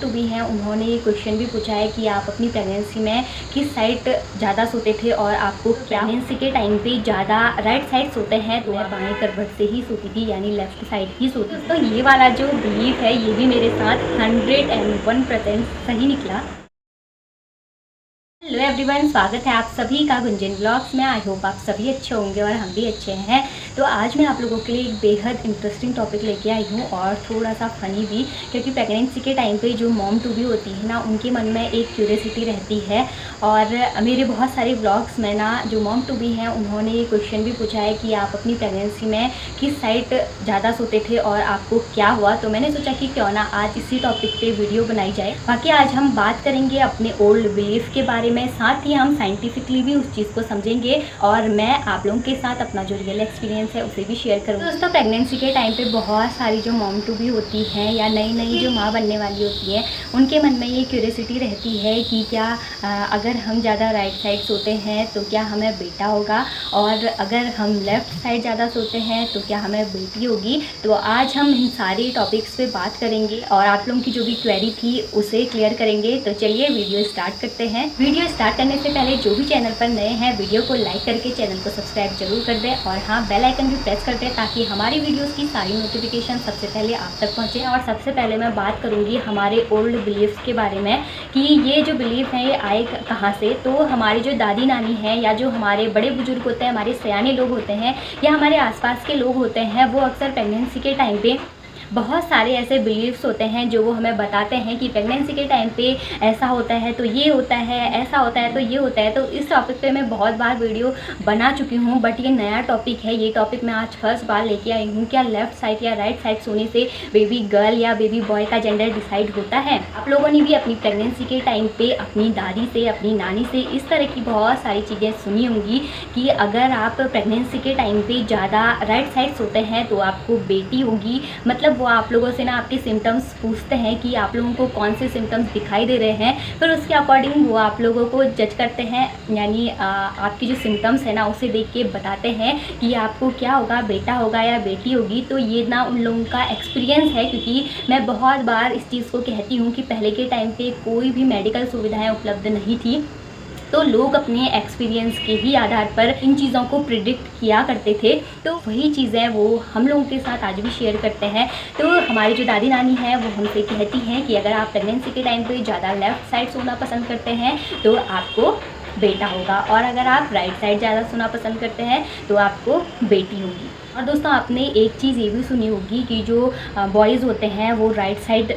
To be हैं उन्होंने ये क्वेश्चन भी पूछा है कि आप अपनी प्रेगनेंसी में किस साइड ज़्यादा सोते थे और आपको प्रेगनेंसी के टाइम पे ज़्यादा राइट साइड सोते हैं। तो मैं बाएं करवट से ही सोती थी, यानी लेफ़्ट साइड ही सोती थी। तो ये वाला जो बिलीफ है ये भी मेरे साथ 101% सही निकला। हेलो एवरीवन, स्वागत है आप सभी का गुंजन ब्लॉग्स में। आई होप आप सभी अच्छे होंगे और हम भी अच्छे हैं। तो आज मैं आप लोगों के लिए एक बेहद इंटरेस्टिंग टॉपिक लेके आई हूँ और थोड़ा सा फ़नी भी, क्योंकि प्रेगनेंसी के टाइम पे जो मॉम टू बी होती है ना, उनके मन में एक क्यूरियोसिटी रहती है। और मेरे बहुत सारे ब्लॉग्स में ना जो मॉम टू बी हैं उन्होंने ये क्वेश्चन भी पूछा है कि आप अपनी प्रेगनेंसी में किस साइड ज़्यादा सोते थे और आपको क्या हुआ। तो मैंने सोचा कि क्यों ना आज इसी टॉपिक पर वीडियो बनाई जाए। बाकी आज हम बात करेंगे अपने ओल्ड बिलीफ के बारे में, साथ ही हम साइंटिफिकली भी उस चीज़ को समझेंगे और मैं आप लोगों के साथ अपना जो रियल एक्सपीरियंस है उसे भी शेयर करूँगी। दोस्तों, प्रेगनेंसी के टाइम पे बहुत सारी जो मॉम टू बी होती हैं या नई नई जो माँ बनने वाली होती है, उनके मन में ये क्यूरियोसिटी रहती है कि क्या अगर हम ज़्यादा राइट साइड सोते हैं तो क्या हमें बेटा होगा, और अगर हम लेफ़्ट साइड ज़्यादा सोते हैं तो क्या हमें बेटी होगी। तो आज हम इन सारी टॉपिक्स पे बात करेंगे और आप लोगों की जो भी क्वेरी थी उसे क्लियर करेंगे। तो चलिए वीडियो स्टार्ट करते हैं। वीडियो स्टार्ट करने से पहले जो भी चैनल पर नए हैं वीडियो को लाइक करके चैनल को सब्सक्राइब जरूर कर दें और हाँ, बेल आइकन भी प्रेस कर दें ताकि हमारी वीडियोस की सारी नोटिफिकेशन सबसे पहले आप तक पहुँचे। और सबसे पहले मैं बात करूँगी हमारे ओल्ड बिलीफ्स के बारे में कि ये जो बिलीफ हैं ये आए कहाँ से। तो हमारी जो दादी नानी हैं या जो हमारे बड़े बुजुर्ग होते हैं, हमारे सयाने लोग होते हैं या हमारे आसपास के लोग होते हैं, वो अक्सर प्रेगनेंसी के टाइम पे बहुत सारे ऐसे बिलीव्स होते हैं जो वो हमें बताते हैं कि प्रेगनेंसी के टाइम पे ऐसा होता है तो ये होता है, ऐसा होता है तो ये होता है। तो इस टॉपिक पे मैं बहुत बार वीडियो बना चुकी हूँ, बट ये नया टॉपिक है। ये टॉपिक मैं आज फर्स्ट बार लेके आई हूँ। क्या लेफ़्ट साइड या राइट साइड सोने से बेबी गर्ल या बेबी बॉय का जेंडर डिसाइड होता है? आप लोगों ने भी अपनी प्रेगनेंसी के टाइम पे अपनी दादी से, अपनी नानी से इस तरह की बहुत सारी चीज़ें सुनी होंगी कि अगर आप प्रेगनेंसी के टाइम पे ज़्यादा राइट साइड सोते हैं तो आपको बेटी होगी। मतलब वो आप लोगों से ना आपके सिम्टम्स पूछते हैं कि आप लोगों को कौन से सिम्टम्स दिखाई दे रहे हैं, फिर उसके अकॉर्डिंग वो आप लोगों को जज करते हैं, यानी आपकी जो सिम्टम्स है ना उसे देख के बताते हैं कि आपको क्या होगा, बेटा होगा या बेटी होगी। तो ये ना उन लोगों का एक्सपीरियंस है, क्योंकि मैं बहुत बार इस चीज़ को कहती हूँ कि पहले के टाइम पे कोई भी मेडिकल सुविधाएं उपलब्ध नहीं थी, तो लोग अपने एक्सपीरियंस के ही आधार पर इन चीज़ों को प्रिडिक्ट किया करते थे। तो वही चीज़ें वो हम लोगों के साथ आज भी शेयर करते हैं। तो हमारी जो दादी नानी है वो हमसे कहती हैं कि अगर आप प्रेगनेंसी के टाइम पे ज़्यादा लेफ़्ट साइड सोना पसंद करते हैं तो आपको बेटा होगा, और अगर आप राइट साइड ज़्यादा सोना पसंद करते हैं तो आपको बेटी होगी। और दोस्तों, आपने एक चीज़ ये भी सुनी होगी कि जो बॉयज़ होते हैं वो राइट साइड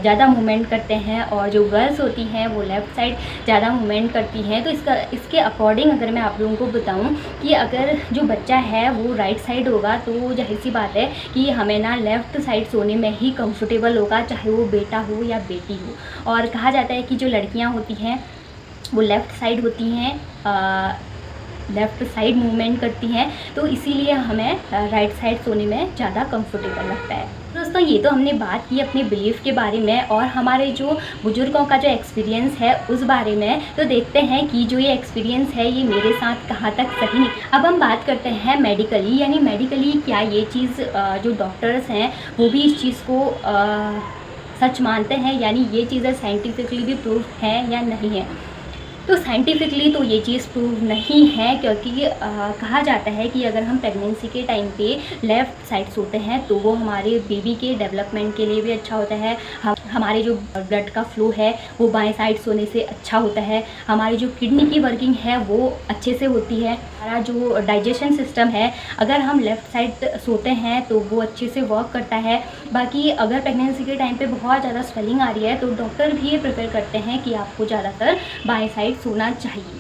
ज़्यादा मूवमेंट करते हैं और जो गर्ल्स होती हैं वो लेफ़्ट साइड ज़्यादा मूवमेंट करती हैं। तो इसके अकॉर्डिंग अगर मैं आप लोगों को बताऊं कि अगर जो बच्चा है वो राइट साइड होगा तो जाहिर सी बात है कि हमें ना लेफ़्ट साइड सोने में ही कंफर्टेबल होगा, चाहे वो बेटा हो या बेटी हो। और कहा जाता है कि जो लड़कियाँ होती हैं वो लेफ़्ट साइड होती हैं, लेफ़्ट साइड मूवमेंट करती हैं, तो इसीलिए हमें राइट साइड सोने में ज़्यादा कंफर्टेबल लगता है। दोस्तों, ये तो हमने बात की अपने बिलीफ के बारे में और हमारे जो बुजुर्गों का जो एक्सपीरियंस है उस बारे में। तो देखते हैं कि जो ये एक्सपीरियंस है ये मेरे साथ कहाँ तक सही नहीं। अब हम बात करते हैं मेडिकली, यानी मेडिकली क्या ये चीज़ जो डॉक्टर्स हैं वो भी इस चीज़ को सच मानते हैं, यानी ये चीज़ें साइंटिफिकली भी प्रूव है या नहीं है। तो साइंटिफिकली तो ये चीज़ प्रूव नहीं है, क्योंकि कहा जाता है कि अगर हम प्रेगनेंसी के टाइम पे लेफ़्ट साइड सोते हैं तो वो हमारे बेबी के डेवलपमेंट के लिए भी अच्छा होता है। हमारे जो ब्लड का फ्लो है वो बाएं साइड सोने से अच्छा होता है। हमारी जो किडनी की वर्किंग है वो अच्छे से होती है। हमारा जो डाइजेशन सिस्टम है, अगर हम लेफ़्ट साइड सोते हैं तो वो अच्छे से वर्क करता है। बाकी अगर प्रेगनेंसी के टाइम पे बहुत ज़्यादा स्वेलिंग आ रही है तो डॉक्टर भी ये प्रेफर करते हैं कि आपको ज़्यादातर बाएं साइड सोना चाहिए।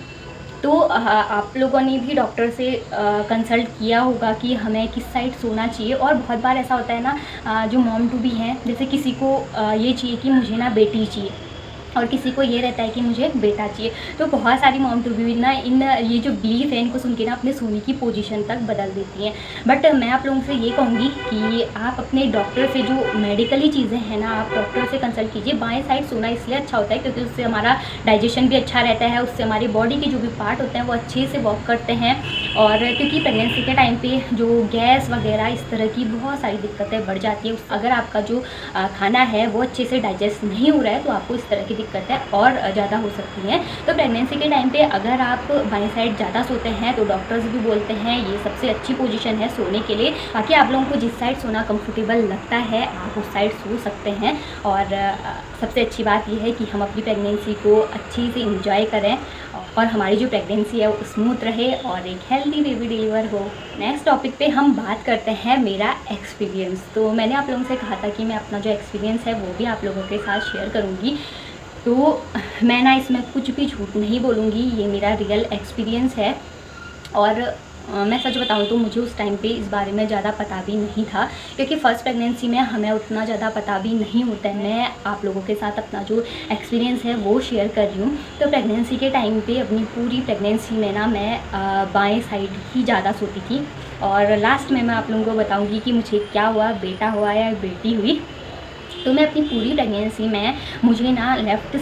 तो आप लोगों ने भी डॉक्टर से कंसल्ट किया होगा कि हमें किस साइड सोना चाहिए। और बहुत बार ऐसा होता है ना, जो मॉम टू बी हैं, जैसे किसी को ये चाहिए कि मुझे ना बेटी चाहिए, और किसी को ये रहता है कि मुझे बेटा चाहिए। तो बहुत सारी मॉम टू बी ना इन ये जो बिलीफ है इनको सुन के ना अपने सोने की पोजीशन तक बदल देती हैं। बट मैं आप लोगों से ये कहूँगी कि आप अपने डॉक्टर से जो मेडिकली चीज़ें हैं ना, आप डॉक्टर से कंसल्ट कीजिए। बाएं साइड सोना इसलिए अच्छा होता है क्योंकि उससे हमारा डाइजेशन भी अच्छा रहता है, उससे हमारी बॉडी के जो भी पार्ट होते हैं वो अच्छे से वर्क करते हैं। और क्योंकि प्रेगनेंसी के टाइम पे जो गैस वगैरह इस तरह की बहुत सारी दिक्कतें बढ़ जाती है। अगर आपका जो खाना है वो अच्छे से डाइजेस्ट नहीं हो रहा है तो आपको इस तरह की दिक्कतें और ज़्यादा हो सकती हैं। तो प्रेगनेंसी के टाइम पे अगर आप बाईं साइड ज़्यादा सोते हैं तो डॉक्टर्स भी बोलते हैं ये सबसे अच्छी पोजीशन है सोने के लिए। बाकी आप लोगों को जिस साइड सोना कंफर्टेबल लगता है आप उस साइड सो सकते हैं। और सबसे अच्छी बात यह है कि हम अपनी प्रेगनेंसी को अच्छी से इंजॉय करें और हमारी जो प्रेगनेंसी है वो स्मूथ रहे और एक हेल्दी बेबी डिलीवर हो। नेक्स्ट टॉपिक पे हम बात करते हैं मेरा एक्सपीरियंस। तो मैंने आप लोगों से कहा था कि मैं अपना जो एक्सपीरियंस है वो भी आप लोगों के साथ शेयर करूँगी। तो मैं ना इसमें कुछ भी झूठ नहीं बोलूँगी, ये मेरा रियल एक्सपीरियंस है। और मैं सच बताऊँ तो मुझे उस टाइम पे इस बारे में ज़्यादा पता भी नहीं था क्योंकि फ़र्स्ट प्रेगनेंसी में हमें उतना ज़्यादा पता भी नहीं होता है। मैं आप लोगों के साथ अपना जो एक्सपीरियंस है वो शेयर कर रही हूँ। तो प्रेगनेंसी के टाइम पे अपनी पूरी प्रेगनेंसी में ना मैं बाएं साइड ही ज़्यादा सोती थी। और लास्ट में मैं आप लोगों को बताऊँगी कि मुझे क्या हुआ, बेटा हुआ या बेटी हुई। तो मैं अपनी पूरी प्रेगनेंसी में मुझे ना लेफ़्ट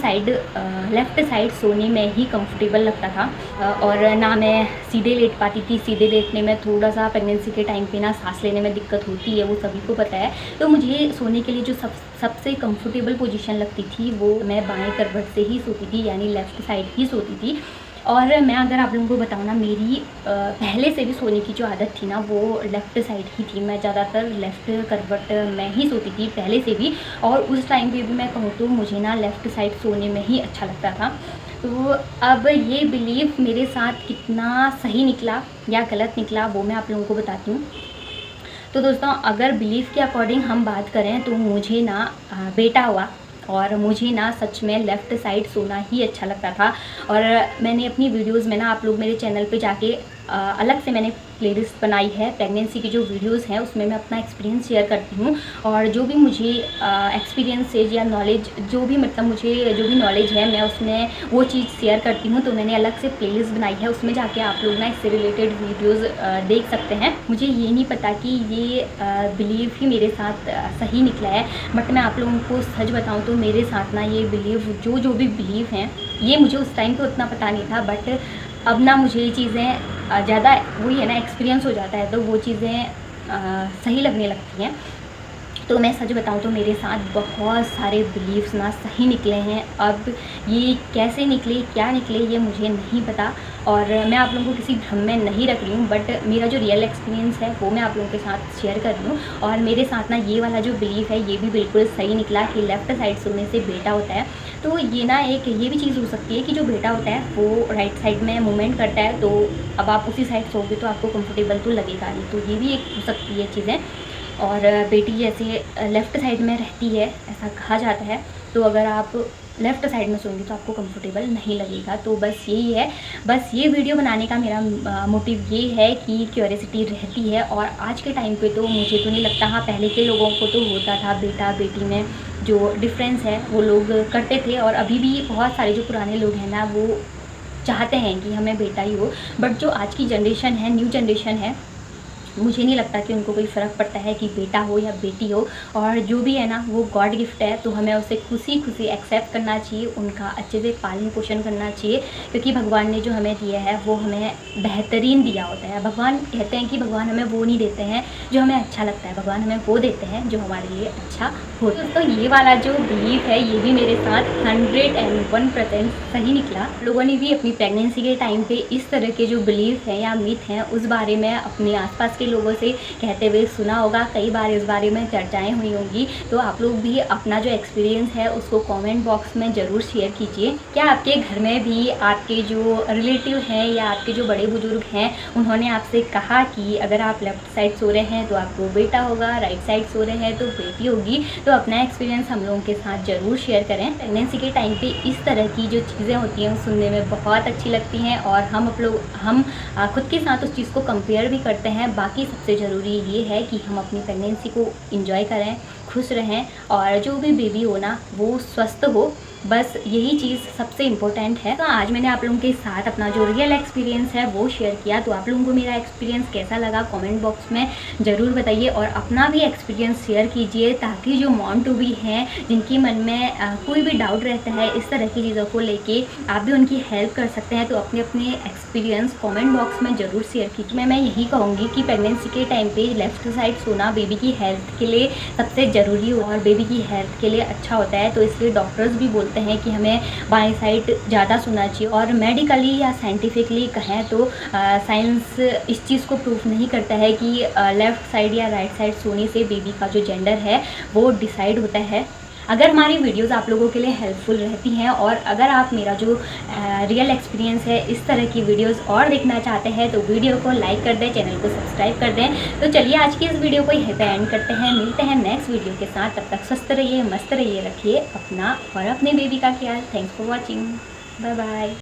साइड सोने में ही कंफर्टेबल लगता था। और ना मैं सीधे लेट पाती थी। सीधे लेटने में थोड़ा सा प्रेगनेंसी के टाइम पे ना सांस लेने में दिक्कत होती है, वो सभी को पता है। तो मुझे सोने के लिए जो सबसे कंफर्टेबल पोजीशन लगती थी वो मैं बाएं करवट से ही सोती थी, यानी लेफ़्ट साइड ही सोती थी। और मैं अगर आप लोगों को बताऊँ ना, मेरी पहले से भी सोने की जो आदत थी ना वो लेफ़्ट साइड ही थी। मैं ज़्यादातर लेफ़्ट करवट में ही सोती थी पहले से भी। और उस टाइम पे भी मैं कहूँ तो मुझे ना लेफ़्ट साइड सोने में ही अच्छा लगता था। तो अब ये बिलीव मेरे साथ कितना सही निकला या गलत निकला वो मैं आप लोगों को बताती हूँ। तो दोस्तों, अगर बिलीव के अकॉर्डिंग हम बात करें तो मुझे ना बेटा हुआ और मुझे ना सच में लेफ़्ट साइड सोना ही अच्छा लगता था। और मैंने अपनी वीडियोस में ना, आप लोग मेरे चैनल पे जाके अलग से मैंने प्लेलिस्ट बनाई है प्रेगनेंसी की जो वीडियोस हैं उसमें मैं अपना एक्सपीरियंस शेयर करती हूँ। और जो भी मुझे एक्सपीरियंस से या नॉलेज जो भी नॉलेज है मैं उसमें वो चीज़ शेयर करती हूँ। तो मैंने अलग से प्लेलिस्ट बनाई है, उसमें जाके आप लोग ना इससे रिलेटेड वीडियोज़ देख सकते हैं। मुझे ये नहीं पता कि ये बिलीव ही मेरे साथ सही निकला है, बट मैं आप लोगों को सच बताऊँ तो मेरे साथ ना ये बिलीव जो भी बिलीव हैं ये मुझे उस टाइम तो उतना पता नहीं था, बट अब ना मुझे ये चीज़ें ज़्यादा वही है ना एक्सपीरियंस हो जाता है तो वो चीज़ें सही लगने लगती हैं। तो मैं सच बताऊं तो मेरे साथ बहुत सारे बिलीव्स ना सही निकले हैं। अब ये कैसे निकले, क्या निकले, ये मुझे नहीं पता और मैं आप लोगों को किसी भ्रम में नहीं रख रही हूँ, बट मेरा जो रियल एक्सपीरियंस है वो मैं आप लोगों के साथ शेयर कर रही हूँ। और मेरे साथ ना ये वाला जो बिलीव है ये भी बिल्कुल सही निकला कि लेफ़्ट साइड सोने से बेटा होता है। तो ये ना एक ये भी चीज़ हो सकती है कि जो बेटा होता है वो राइट साइड में मूवमेंट करता है, तो अब आप उसी साइड सोओगे तो आपको कंफर्टेबल तो लगेगा नहीं, तो ये भी एक हो सकती है चीज़ें। और बेटी जैसे लेफ़्ट साइड में रहती है ऐसा कहा जाता है, तो अगर आप लेफ़्ट साइड में सोएंगे तो आपको कंफर्टेबल नहीं लगेगा। तो बस यही है, बस ये वीडियो बनाने का मेरा मोटिव ये है कि क्यूरियोसिटी रहती है। और आज के टाइम पे तो मुझे तो नहीं लगता, हाँ पहले के लोगों को तो होता था, बेटा बेटी में जो डिफरेंस है वो लोग करते थे। और अभी भी बहुत सारे जो पुराने लोग हैं ना वो चाहते हैं कि हमें बेटा ही हो, बट जो आज की जनरेशन है, न्यू जनरेशन है, मुझे नहीं लगता कि उनको कोई फ़र्क पड़ता है कि बेटा हो या बेटी हो। और जो भी है ना वो गॉड गिफ्ट है, तो हमें उसे खुशी खुशी एक्सेप्ट करना चाहिए, उनका अच्छे से पालन पोषण करना चाहिए, क्योंकि भगवान ने जो हमें दिया है वो हमें बेहतरीन दिया होता है। भगवान कहते हैं कि भगवान हमें वो नहीं देते हैं जो हमें अच्छा लगता है, भगवान हमें वो देते हैं जो हमारे लिए अच्छा हो। तो ये वाला जो बिलीव है ये भी मेरे साथ 101% सही निकला। लोगों ने भी अपनी प्रेगनेंसी के टाइम पे इस तरह के जो बिलीव हैं या मिथ हैं उस बारे में अपने आसपास के लोगों से कहते हुए सुना होगा, कई बार इस बारे में चर्चाएं हुई होंगी। तो आप लोग भी अपना जो एक्सपीरियंस है उसको कमेंट बॉक्स में ज़रूर शेयर कीजिए। क्या आपके घर में भी आपके जो रिलेटिव हैं या आपके जो बड़े बुजुर्ग हैं उन्होंने आपसे कहा कि अगर आप लेफ़्ट साइड सो रहे हैं तो आपको बेटा होगा, राइट साइड सो रहे हैं तो बेटी होगी? तो अपना एक्सपीरियंस हम लोगों के साथ ज़रूर शेयर करें। प्रेगनेंसी के टाइम पे इस तरह की जो चीज़ें होती हैं सुनने में बहुत अच्छी लगती हैं और हम खुद के साथ उस चीज़ को कंपेयर भी करते हैं। बाकी सबसे ज़रूरी ये है कि हम अपनी प्रेगनेंसी को एंजॉय करें, खुश रहें और जो भी बेबी हो ना वो स्वस्थ हो बस यही चीज़ सबसे इम्पोर्टेंट है। तो आज मैंने आप लोगों के साथ अपना जो रियल एक्सपीरियंस है वो शेयर किया। तो आप लोगों को मेरा एक्सपीरियंस कैसा लगा कमेंट बॉक्स में ज़रूर बताइए और अपना भी एक्सपीरियंस शेयर कीजिए, ताकि जो मॉम टू बी हैं जिनके मन में कोई भी डाउट रहता है इस तरह की चीज़ों को लेके, आप भी उनकी हेल्प कर सकते हैं। तो अपने अपने एक्सपीरियंस कमेंट बॉक्स में ज़रूर शेयर कीजिए। मैं यही कहूँगी कि प्रेगनेंसी के टाइम पे लेफ़्ट साइड सोना बेबी की हेल्थ के लिए सबसे ज़रूरी और बेबी की हेल्थ के लिए अच्छा होता है। तो इसलिए डॉक्टर्स भी बोलते हैं कि हमें बाएं साइड ज़्यादा सोना चाहिए। और मेडिकली या साइंटिफिकली कहें तो साइंस इस चीज़ को प्रूफ नहीं करता है कि लेफ़्ट साइड या राइट साइड सोने से बेबी का जो जेंडर है वो डिसाइड होता है। अगर हमारी वीडियोस आप लोगों के लिए हेल्पफुल रहती हैं और अगर आप मेरा जो रियल एक्सपीरियंस है इस तरह की वीडियोस और देखना चाहते हैं तो वीडियो को लाइक कर दें, चैनल को सब्सक्राइब कर दें। तो चलिए आज की इस वीडियो को यहीं पे एंड करते हैं। मिलते हैं नेक्स्ट वीडियो के साथ। तब तक स्वस्थ रहिए, मस्त रहिए, रखिए अपना और अपने बेबी का ख्याल। Thanks for watching. Bye bye.